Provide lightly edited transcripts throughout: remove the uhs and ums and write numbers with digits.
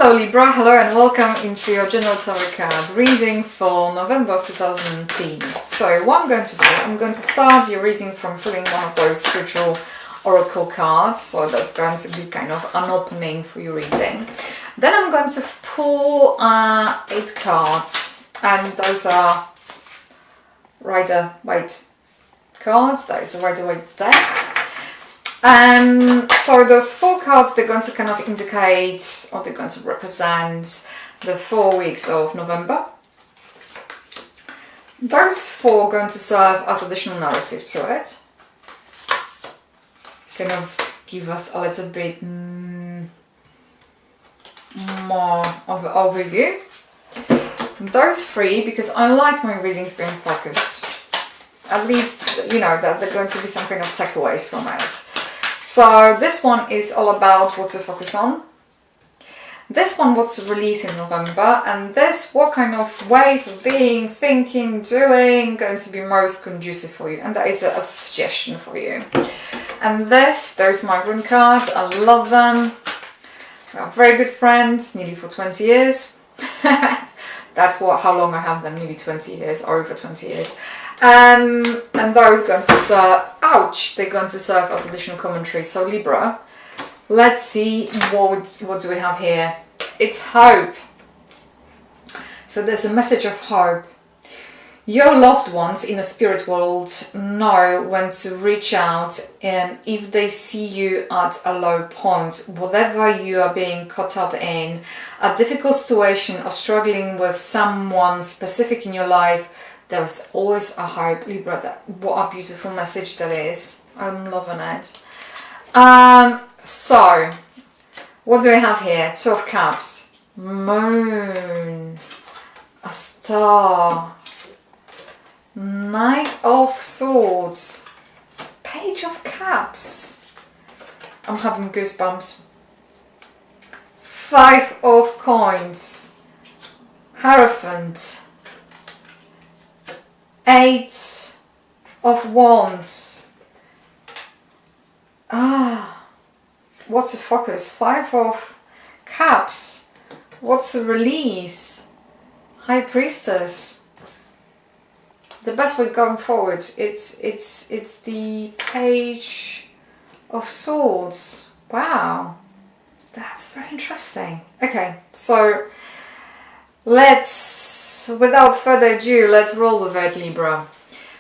Hello Libra, hello and welcome into your general tarot card reading for November of 2018. So what I'm going to do, I'm going to start your reading from pulling one of those spiritual oracle cards. So that's going to be kind of an opening for your reading. Then I'm going to pull 8 cards, and those are Rider-Waite cards. That is a Rider-Waite deck. So those 4 cards, they're going to kind of indicate, or they're going to represent the 4 weeks of November. Those 4 are going to serve as additional narrative to it. Kind of give us a little bit more of an overview. Those 3, because I like my readings being focused. At least, you know, that they're going to be some kind of takeaways from it. So this one is all about what to focus on. This one, what to release in November. And this, what kind of ways of being, thinking, doing, going to be most conducive for you. And that is a suggestion for you. And those are my rune cards. I love them. We are very good friends, nearly for 20 years. That's how long I have them, nearly 20 years, or over 20 years. And those are going to serve, they're going to serve as additional commentary. So Libra, let's see what do we have here. It's hope. So there's a message of hope. Your loved ones in the spirit world know when to reach out, and if they see you at a low point, whatever you are being caught up in, a difficult situation or struggling with someone specific in your life, there is always a hope, Libra. What a beautiful message that is. I'm loving it. So, what do we have here? 2 of Cups, Moon, a Star, Knight of Swords, Page of Cups. I'm having goosebumps. 5 of Coins, Hierophant, 8 of Wands. What's a focus? 5 of Cups. What's a release? High Priestess. The best way going forward, it's the Page of Swords. Wow, that's very interesting. Okay, so without further ado, let's roll with it, Libra.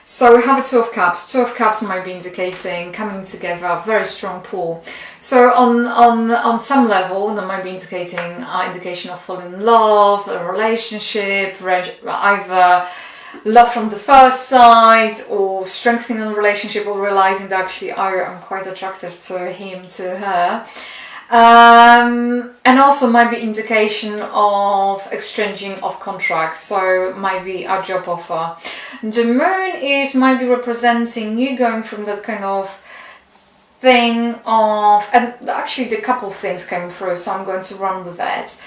So we have a 2 of Cups. 2 of Cups might be indicating coming together, very strong pull. So on some level, that might be indicating indication of falling in love, a relationship, either love from the first sight, or strengthening a relationship, or realizing that actually I'm quite attractive to him, to her. And also might be indication of exchanging of contracts, so might be a job offer. The moon might be representing you going from that kind of thing of, and actually the couple of things came through, so I'm going to run with that.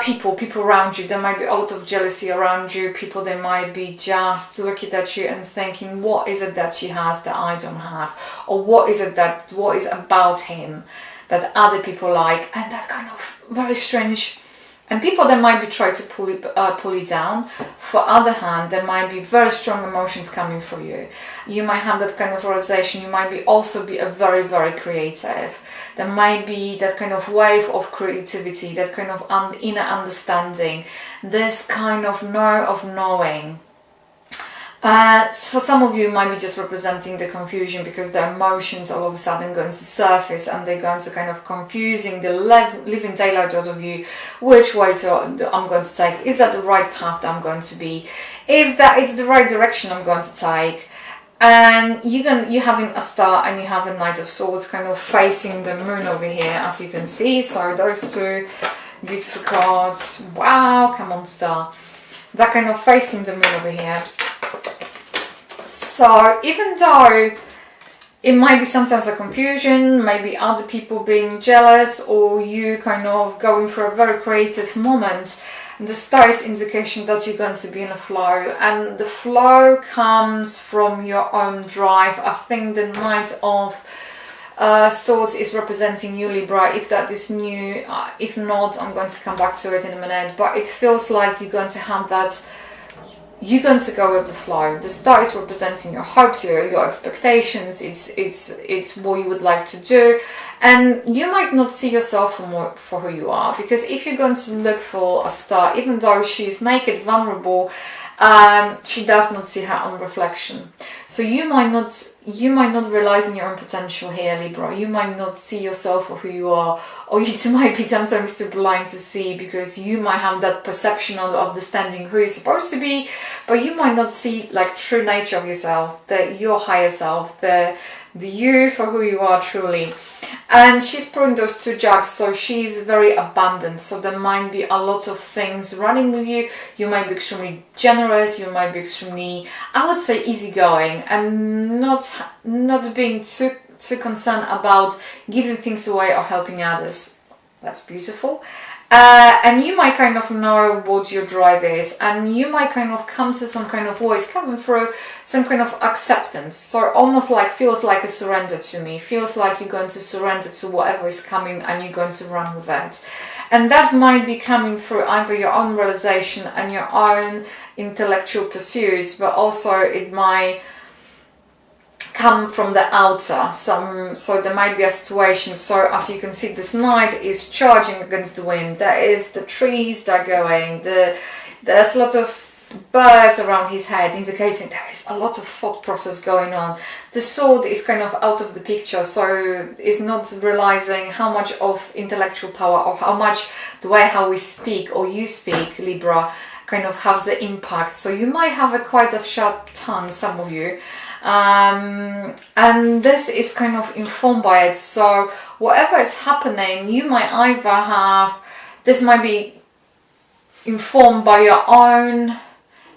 People around you, there might be a lot of jealousy around you. People, they might be just looking at you and thinking, what is it that she has that I don't have, or what is about him that other people like, and that kind of very strange. And people, they might be trying to pull you down. For other hand, there might be very strong emotions coming from you. You might have that kind of realization. You might also be a very, very creative. There might be that kind of wave of creativity, that kind of inner understanding, this kind of knowing. For some of you, it might be just representing the confusion, because the emotions all of a sudden going to surface, and they're going to kind of confusing the living daylight out of you. Which way I'm going to take? Is that the right path that I'm going to be? If that is the right direction I'm going to take. And you're having a Star, and you have a Knight of Swords kind of facing the moon over here, as you can see. So those 2 beautiful cards. Wow, come on, Star. That kind of facing the moon over here. So even though it might be sometimes a confusion, maybe other people being jealous, or you kind of going through a very creative moment, the Star is indication that you're going to be in a flow, and the flow comes from your own drive. I think the Knight of Swords is representing you, Libra, if that is new. If not, I'm going to come back to it in a minute. But it feels like you're going to have that, you're going to go with the flow. The star is representing your hopes, your expectations. It's what you would like to do, and you might not see yourself for who you are, because if you're going to look for a star, even though she's naked, vulnerable, she does not see her own reflection. So you might not realize in your own potential here, Libra. You might not see yourself for who you are, or you might be sometimes too blind to see, because you might have that perception of understanding who you're supposed to be, but you might not see like true nature of yourself, your higher self, the you for who you are truly. And she's pulling those two jugs, so she's very abundant. So there might be a lot of things running with you. You might be extremely generous. You might be extremely, I would say, easygoing, and not being too concerned about giving things away or helping others. That's beautiful. And you might kind of know what your drive is, and you might kind of come to some kind of voice coming through, some kind of acceptance. So almost like feels like a surrender to me. Feels like you're going to surrender to whatever is coming, and you're going to run with that. And that might be coming through either your own realization and your own intellectual pursuits, but also it might come from the outer. So there might be a situation. So as you can see, this knight is charging against the wind. There is the trees that are going. There's a lot of birds around his head, indicating there is a lot of thought process going on. The sword is kind of out of the picture, so it's not realizing how much of intellectual power, or how much the way how we speak or you speak, Libra, kind of has the impact. So you might have quite a sharp tongue, some of you. And this is kind of informed by it. So whatever is happening, you might either have, this might be informed by your own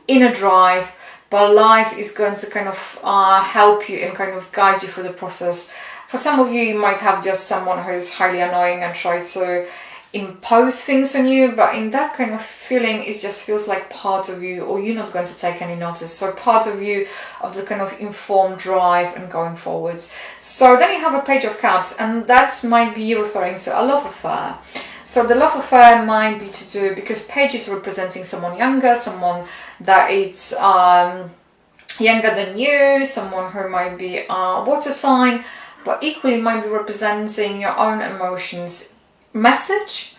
inner drive, but life is going to kind of help you and kind of guide you through the process. For some of you, you might have just someone who's highly annoying and try to impose things on you, but in that kind of feeling, it just feels like part of you, or you're not going to take any notice. So part of you, of the kind of informed drive and going forwards. So then you have a Page of Cups, and that might be referring to a love affair. So the love affair might be to do, because Page is representing someone younger, someone that is younger than you, someone who might be a water sign, but equally might be representing your own emotions, message,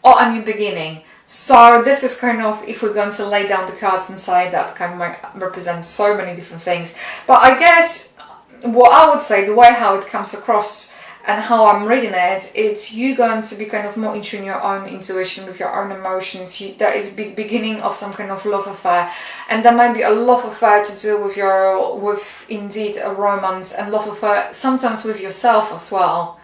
or a new beginning. So this is kind of, if we're going to lay down the cards inside, that kind of might represent so many different things. But I guess what I would say, the way how it comes across and how I'm reading it, it's you going to be kind of more in tune your own intuition with your own emotions. That is beginning of some kind of love affair, and there might be a love affair to do with indeed a romance, and love affair sometimes with yourself as well.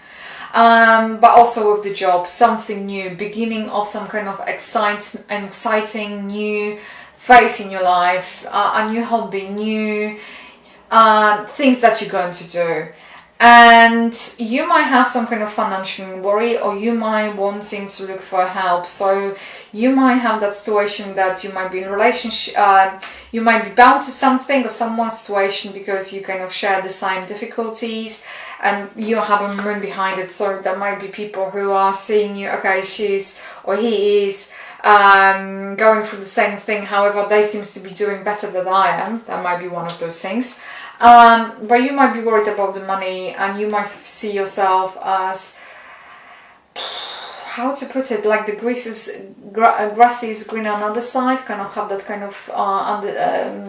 But also with the job, something new, beginning of some kind of exciting new phase in your life, a new hobby, new things that you're going to do. And you might have some kind of financial worry, or you might wanting to look for help. So you might have that situation that you might be in a relationship, you might be bound to something or someone's situation, because you kind of share the same difficulties and you have a moon behind it. So there might be people who are seeing you, okay, she's or he is going through the same thing, however they seems to be doing better than I am. That might be one of those things. But you might be worried about the money, and you might see yourself as, how to put it, like the grass is green on the other side, kind of have that kind of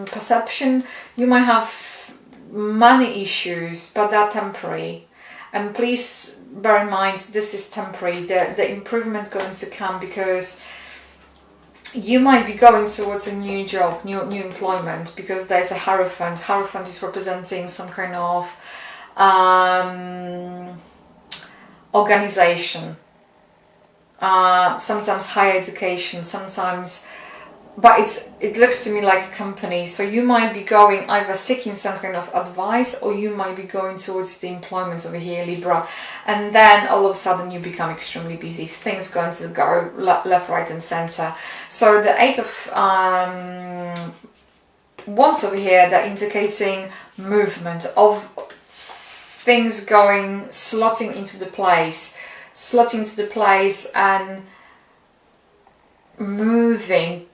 perception. You might have money issues, but they're temporary. And please bear in mind, this is temporary. The improvement going to come, because you might be going towards a new job, new employment, because there's a Hierophant. Hierophant is representing some kind of organization, sometimes higher education, sometimes, but it looks to me like a company. So you might be going either seeking some kind of advice, or you might be going towards the employment over here, Libra, and then all of a sudden you become extremely busy. Things going to go left, right and center. So the Eight of Wands over here, they're indicating movement of things going, slotting into the place and moving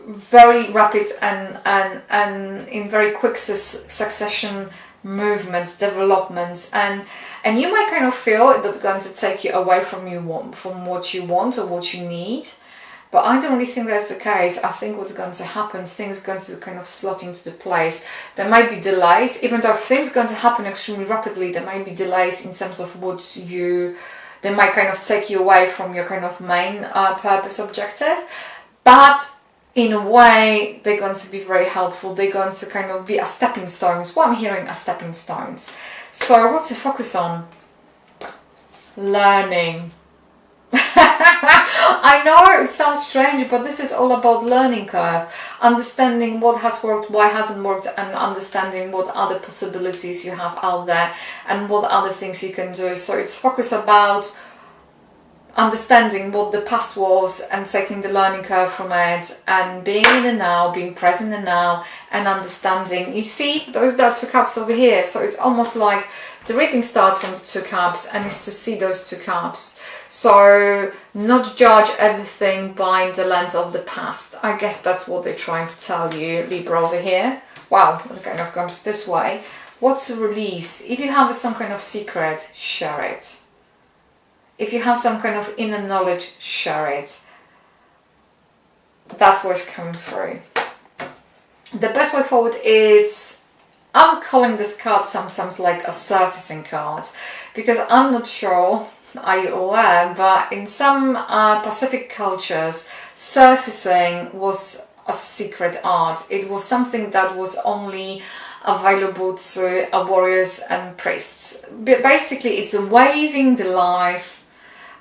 very rapid and in very quick succession movements, developments, and you might kind of feel that's going to take you away from what you want or what you need. But I don't really think that's the case. I think what's going to happen, things are going to kind of slot into the place. There might be delays, even though things are going to happen extremely rapidly, there might be delays in terms of they might kind of take you away from your kind of main purpose objective. But in a way, they're going to be very helpful. They're going to kind of be a stepping stones. What I'm hearing are stepping stones. So what to focus on? Learning. I know it sounds strange, but this is all about learning curve, understanding what has worked, why hasn't worked, and understanding what other possibilities you have out there and what other things you can do. So it's focus about understanding what the past was and taking the learning curve from it and being in the now, being present in the now, and understanding. You see, those are 2 cups over here, so it's almost like the reading starts from 2 cups and is to see those 2 cups. So not judge everything by the lens of the past. I guess that's what they're trying to tell you, Libra over here. Wow, it kind of comes this way. What's a release? If you have some kind of secret, share it. If you have some kind of inner knowledge, share it. That's what's coming through. The best way forward is, I'm calling this card sometimes like a surfacing card, because I'm not sure, are you aware, but in some Pacific cultures, surfacing was a secret art. It was something that was only available to warriors and priests. But basically, it's waving the life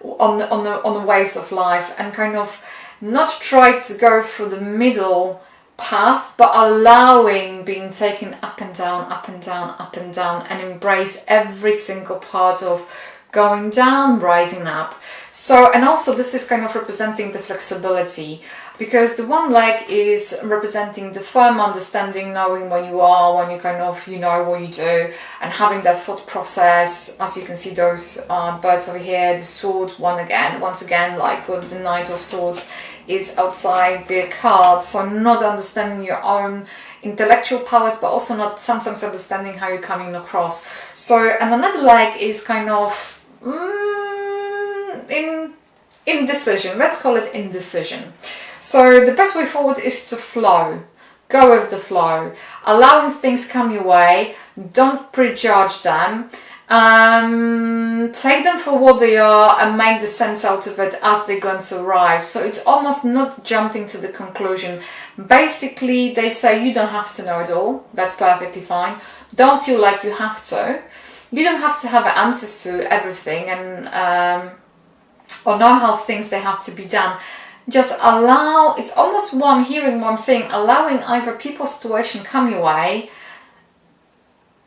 on the waves of life and kind of not try to go through the middle path, but allowing being taken up and down, up and down, up and down, and embrace every single part of going down, rising up. So, and also this is kind of representing the flexibility, because the one leg is representing the firm understanding, knowing where you are, when you kind of, you know what you do, and having that thought process. As you can see, those birds over here, the sword, once again, like with the Knight of Swords, is outside the card. So not understanding your own intellectual powers, but also not sometimes understanding how you're coming across. So, and another leg is kind of indecision. Let's call it indecision. So the best way forward is to flow. Go with the flow. Allowing things come your way. Don't prejudge them. Take them for what they are and make the sense out of it as they're going to arrive. So it's almost not jumping to the conclusion. Basically, they say you don't have to know it all. That's perfectly fine. Don't feel like you have to. You don't have to have answers to everything and or know how things they have to be done. Just allow. It's almost what I'm hearing, what I'm saying, allowing either people, situation come your way,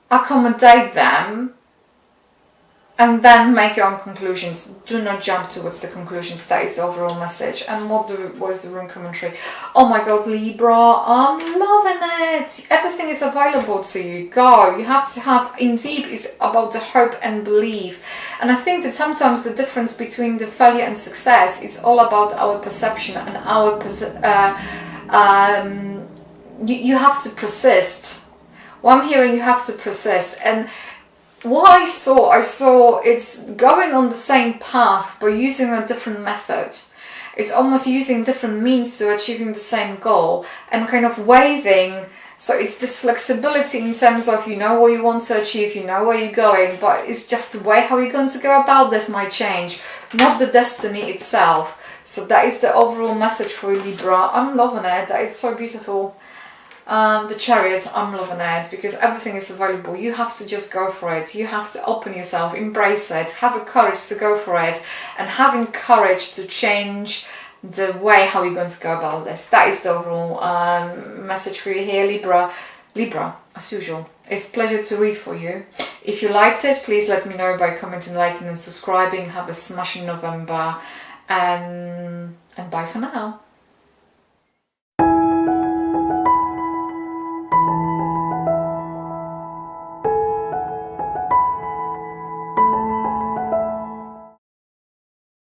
accommodate them, and then make your own conclusions. Do not jump towards the conclusions. That is the overall message. And what is the room commentary? Oh my God, Libra, I'm loving it. Everything is available to you. Go. You have to have, in deep, is about the hope and belief. And I think that sometimes the difference between the failure and success, it's all about our perception and our you have to persist. What I'm hearing, you have to persist. And what I saw it's going on the same path but using a different method. It's almost using different means to achieving the same goal and kind of waving. So it's this flexibility in terms of, you know what you want to achieve, you know where you're going, but it's just the way how you're going to go about this might change, not the destiny itself. So that is the overall message for you, Libra. I'm loving it. That is so beautiful. The Chariot, I'm loving it, because everything is available. You have to just go for it. You have to open yourself, embrace it, have the courage to go for it, and having courage to change the way how you're going to go about this. That is the overall message for you here, Libra. Libra, as usual, it's a pleasure to read for you. If you liked it, please let me know by commenting, liking and subscribing. Have a smashing November, and bye for now.